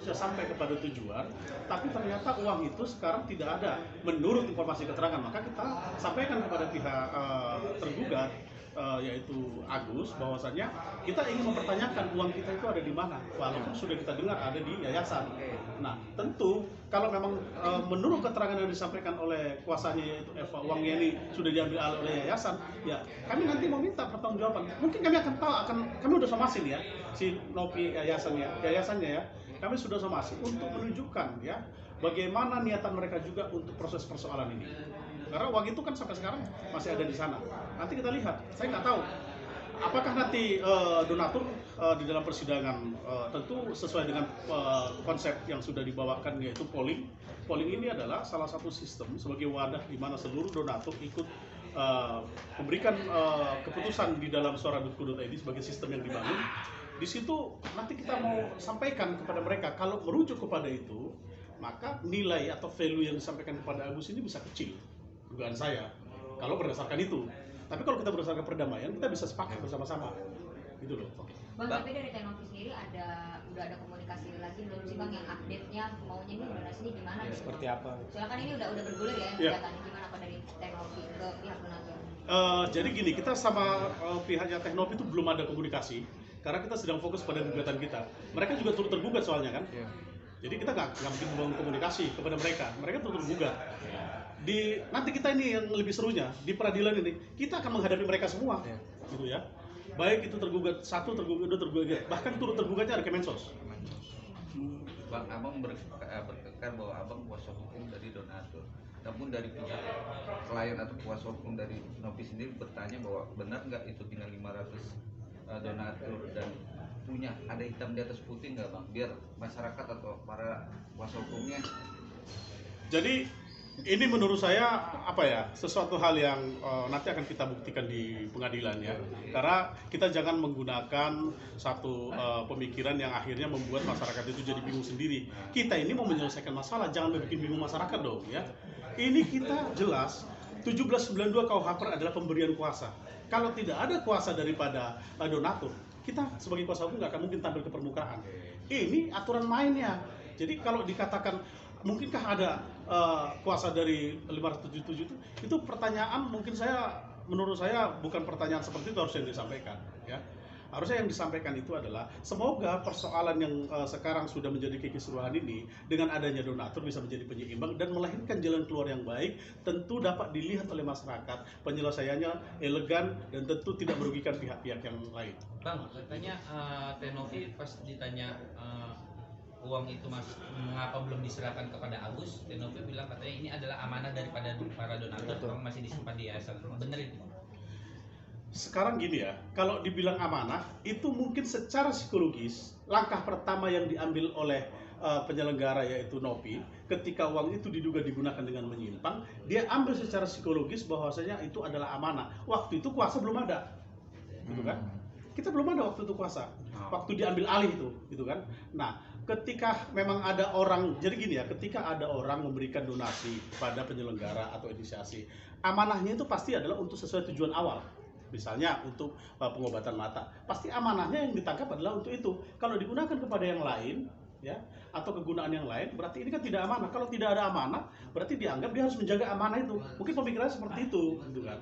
sudah sampai kepada tujuan, tapi ternyata uang itu sekarang tidak ada menurut informasi keterangan, maka kita sampaikan kepada pihak tergugat, yaitu Agus, bahwasanya kita ingin mempertanyakan uang kita itu ada di mana, walaupun sudah kita dengar ada di yayasan. Nah, tentu kalau memang menurut keterangan yang disampaikan oleh kuasanya, yaitu Eva, uangnya ini sudah diambil alih oleh yayasan, ya kami nanti mau minta pertanggungjawaban. Mungkin kami akan tahu, kami udah somasin ya si Nopi yayasannya ya, kami sudah somasin untuk menunjukkan ya bagaimana niatan mereka juga untuk proses persoalan ini. Karena uang itu kan sampai sekarang masih ada di sana. Nanti kita lihat, saya nggak tahu apakah nanti donatur di dalam persidangan tentu sesuai dengan konsep yang sudah dibawakan, yaitu polling. Polling ini adalah salah satu sistem sebagai wadah di mana seluruh donatur ikut memberikan keputusan di dalam suara.co.id sebagai sistem yang dibangun. Di situ nanti kita mau sampaikan kepada mereka, kalau merujuk kepada itu, maka nilai atau value yang disampaikan kepada Agus ini bisa kecil, dugaan saya, kalau berdasarkan itu. Tapi kalau kita berdasarkan perdamaian, kita bisa sepakat bersama-sama, gitu loh. Bang, tapi dari Tenopi sendiri udah ada komunikasi lagi belum sih Bang, yang update-nya maunya ini donasinya gimana? Ya, seperti apa? Soalnya kan ini udah bergulir ya kegiatannya, gimana apa dari Tenopi ke pihak donatur? Jadi gini, kita sama pihaknya Teknopi itu belum ada komunikasi, karena kita sedang fokus pada gugatan kita. Mereka juga turut tergugat soalnya kan. Jadi kita nggak mungkin membangun komunikasi kepada mereka turut tergugat. Nanti kita ini yang lebih serunya di peradilan ini, kita akan menghadapi mereka semua, gitu ya. Baik itu tergugat 1, tergugat 2, tergugat, bahkan turut tergugatnya ada Kemensos. Bang, abang berkekar bahwa abang kuasa hukum dari donatur. Namun dari pihak klien atau kuasa hukum dari Nopi sendiri bertanya bahwa benar nggak itu tinggal 500 donatur dan punya ada hitam di atas putih nggak Bang? Biar masyarakat atau para kuasa hukumnya. Jadi ini menurut saya sesuatu hal yang nanti akan kita buktikan di pengadilan ya. Karena kita jangan menggunakan satu pemikiran yang akhirnya membuat masyarakat itu jadi bingung sendiri. Kita ini mau menyelesaikan masalah, jangan bikin bingung masyarakat dong ya. Ini kita jelas 1792 KUHP adalah pemberian kuasa. Kalau tidak ada kuasa daripada donatur, kita sebagai kuasa hukum nggak akan mungkin tampil ke permukaan. Ini aturan mainnya. Jadi kalau dikatakan mungkinkah ada kuasa dari 577 itu pertanyaan, menurut saya bukan pertanyaan seperti itu harus yang disampaikan ya. Harusnya yang disampaikan itu adalah semoga persoalan yang sekarang sudah menjadi kekisruhan ini dengan adanya donatur bisa menjadi penyeimbang dan melahirkan jalan keluar yang baik, tentu dapat dilihat oleh masyarakat, penyelesaiannya elegan dan tentu tidak merugikan pihak-pihak yang lain. Bang, katanya Tenopi pas ditanya uang itu mengapa belum diserahkan kepada Agus, Tenopi bilang katanya ini adalah amanah daripada para donatur, uang masih disimpan di yayasan. Bener itu? Sekarang gini ya, kalau dibilang amanah, itu mungkin secara psikologis langkah pertama yang diambil oleh penyelenggara yaitu Nopi, ketika uang itu diduga digunakan dengan menyimpang, dia ambil secara psikologis bahwasanya itu adalah amanah. Waktu itu kuasa belum ada, gitu kan? Kita belum ada waktu itu kuasa, waktu diambil alih itu, gitu kan? Nah, ketika memang ada orang, jadi gini ya, ketika ada orang memberikan donasi pada penyelenggara atau inisiasi, amanahnya itu pasti adalah untuk sesuai tujuan awal. Misalnya untuk pengobatan mata, pasti amanahnya yang ditangkap adalah untuk itu. Kalau digunakan kepada yang lain, ya, atau kegunaan yang lain, berarti ini kan tidak amanah. Kalau tidak ada amanah, berarti dianggap dia harus menjaga amanah itu. Mungkin pemikirannya seperti itu, gitu kan?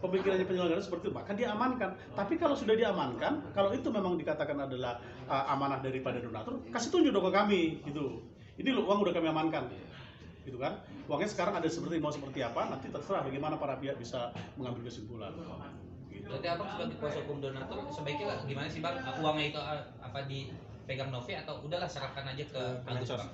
Pemikirannya penyelenggara seperti itu, maka dia amankan. Tapi kalau sudah diamankan, kalau itu memang dikatakan adalah amanah daripada donatur, kasih tunjuk dong ke kami, gitu. Ini loh, uang udah kami amankan. Gitu kan, uangnya sekarang ada mau seperti apa, nanti terserah bagaimana para pihak bisa mengambil kesimpulan. Gitu. Berarti abang sebagai kuasa hukum donatur sebaiknya gimana sih bang, uangnya itu apa dipegang Novi atau udahlah serahkan aja ke Agus bang?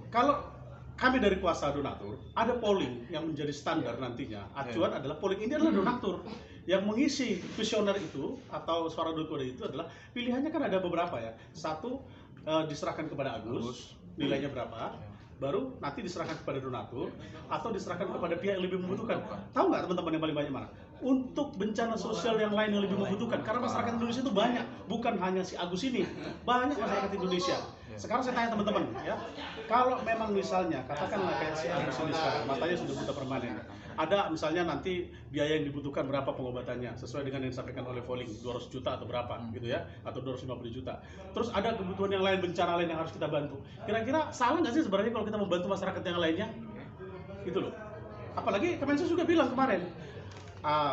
Kalau kami dari kuasa donatur, ada polling yang menjadi standar nantinya. Acuan adalah polling ini adalah donatur yang mengisi kuesioner itu atau suara.co.id itu adalah pilihannya kan ada beberapa ya. Satu diserahkan kepada Agus, nilainya berapa? Baru nanti diserahkan kepada donatur atau diserahkan kepada pihak yang lebih membutuhkan. Tahu nggak teman-teman yang paling banyak mana? Untuk bencana sosial yang lain yang lebih membutuhkan. Karena masyarakat Indonesia itu banyak, bukan hanya si Agus ini, banyak masyarakat Indonesia. Sekarang saya tanya teman-teman ya, kalau memang misalnya katakanlah kayak si Agus ini sekarang matanya sudah buta permanen, ada misalnya nanti biaya yang dibutuhkan berapa pengobatannya sesuai dengan yang disampaikan oleh Voling 200 juta atau berapa gitu ya, atau 250 juta. Terus ada kebutuhan yang lain, bencana lain yang harus kita bantu. Kira-kira salah nggak sih sebenarnya kalau kita membantu masyarakat yang lainnya? Gitu loh. Apalagi Kemensos juga bilang kemarin,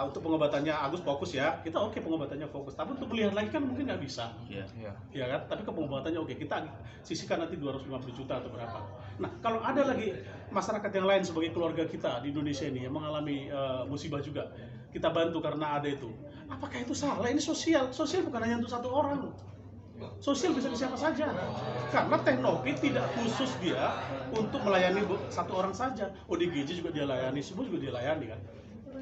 untuk pengobatannya Agus fokus ya, kita oke pengobatannya fokus, tapi untuk melihat lagi kan mungkin nggak bisa, ya kan? Tapi ke pengobatannya oke, kita sisihkan nanti 250 juta atau berapa. Nah kalau ada lagi masyarakat yang lain sebagai keluarga kita di Indonesia ini yang mengalami musibah juga, kita bantu karena ada itu, apakah itu salah? Ini sosial bukan hanya untuk satu orang. Sosial bisa ke siapa saja, karena teknologi tidak khusus dia untuk melayani satu orang saja. ODGJ juga dia layani, semua juga dia layani kan.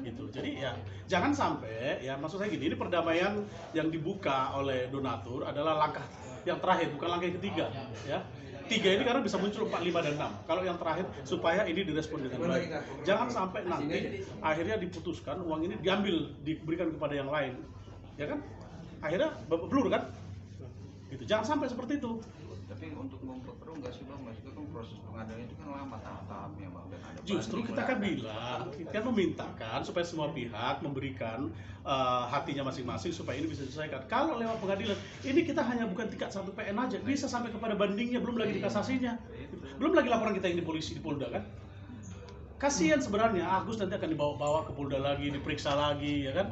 Gitu. Jadi ya jangan sampai ya, maksud saya gini, ini perdamaian yang dibuka oleh donatur adalah langkah yang terakhir, bukan langkah yang ketiga ya. 3 ini karena bisa muncul 4, 5 dan 6. Kalau yang terakhir supaya ini direspon dengan baik. Jangan sampai nanti akhirnya diputuskan uang ini diambil, diberikan kepada yang lain. Ya kan? Akhirnya babak belur kan? Gitu. Jangan sampai seperti itu. Tapi untuk memperkeruh nggak sih Bang, maksudnya kan proses pengadilan itu kan lama tahap-tahapnya Bang, dan ada Justru kita kan bilang, kita memintakan supaya semua pihak memberikan hatinya masing-masing supaya ini bisa diselesaikan. Kalau lewat pengadilan, ini kita hanya bukan tingkat 1 PN aja, bisa sampai kepada bandingnya, belum lagi di kasasinya, belum lagi laporan kita yang di polisi, di Polda kan. Kasihan sebenarnya, Agus nanti akan dibawa-bawa ke Polda lagi, diperiksa lagi, ya kan.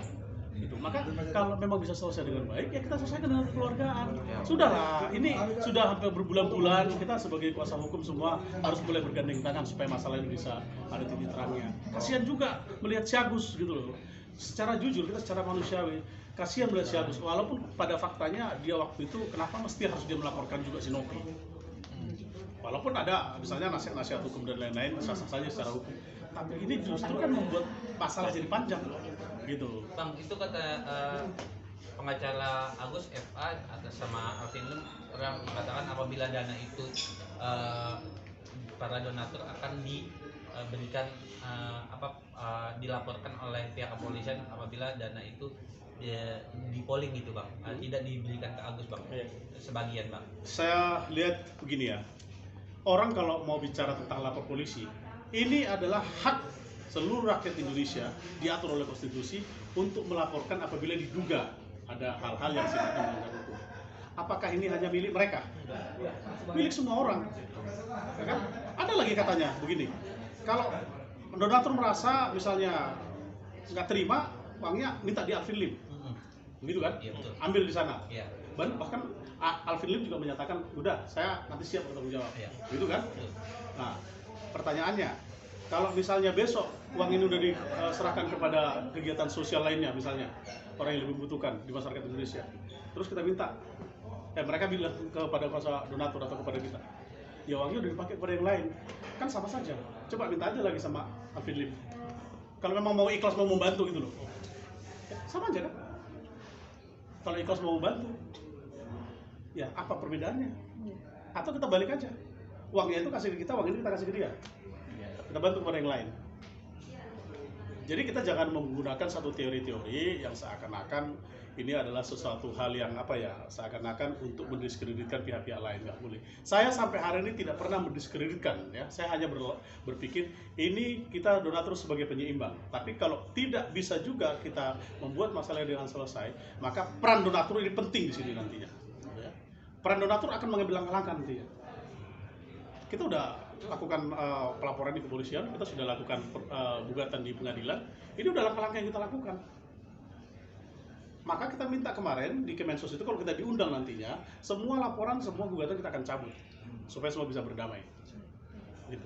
Gitu. Maka kalau memang bisa selesai dengan baik, ya kita selesaikan dengan kekeluargaan. Sudahlah, ini sudah hampir berbulan-bulan kita sebagai kuasa hukum semua harus mulai bergandeng tangan supaya masalah ini bisa ada titik terangnya. Kasihan juga melihat si Agus gitu loh. Secara jujur, kita secara manusiawi kasihan melihat si Agus, walaupun pada faktanya dia waktu itu kenapa mesti harus dia melaporkan juga si Nopi. Walaupun ada misalnya nasihat-nasihat hukum dan lain-lain, sah-sah saja secara hukum. Tapi ini justru kan membuat masalah jadi panjang gitu. Bang, itu kata pengacara Agus FA atas sama Alvin Lim orang mengatakan apabila dana itu para donatur akan diberikan dilaporkan oleh pihak kepolisian apabila dana itu di polling gitu Bang, tidak diberikan ke Agus Bang, sebagian Bang. Saya lihat begini ya, orang kalau mau bicara tentang lapor polisi, ini adalah hak seluruh rakyat Indonesia diatur oleh konstitusi untuk melaporkan apabila diduga ada hal-hal yang sifatnya melanggar hukum. Apakah ini hanya milik mereka? Milik semua orang. Ya kan? Ada lagi katanya begini, kalau donatur merasa misalnya nggak terima uangnya, minta di Alvin Lim, begitu kan? Iya, betul. Ambil di sana. Iya. Bahkan Alvin Lim juga menyatakan, udah saya nanti siap bertanggung jawab, Iya. begitu kan? Betul. Nah, pertanyaannya, kalau misalnya besok uang ini udah diserahkan kepada kegiatan sosial lainnya, misalnya orang yang lebih membutuhkan di masyarakat Indonesia, terus kita minta, mereka bilang kepada kuasa donatur atau kepada kita, ya uangnya udah dipakai kepada yang lain, kan sama saja. Coba minta aja lagi sama Alvin Lim. Kalau memang mau ikhlas mau membantu gitu loh, sama aja kan? Kalau ikhlas mau membantu, ya apa perbedaannya? Atau kita balik aja, uangnya itu kasih ke kita, uang ini kita kasih ke dia, kita bantu kepada yang lain. Jadi kita jangan menggunakan satu teori-teori yang seakan-akan ini adalah sesuatu hal yang seakan-akan untuk mendiskreditkan pihak-pihak lain, nggak boleh. Saya sampai hari ini tidak pernah mendiskreditkan, ya. Saya hanya berpikir ini kita donatur sebagai penyeimbang. Tapi kalau tidak bisa juga kita membuat masalah dengan selesai, maka peran donatur ini penting di sini nantinya. Ya. Peran donatur akan mengambil langkah-langkah nantinya. Kita udah lakukan pelaporan di kepolisian, kita sudah lakukan gugatan di pengadilan. Ini udah langkah-langkah yang kita lakukan. Maka kita minta kemarin di Kemensos itu kalau kita diundang nantinya, semua laporan, semua gugatan kita akan cabut supaya semua bisa berdamai. Gitu.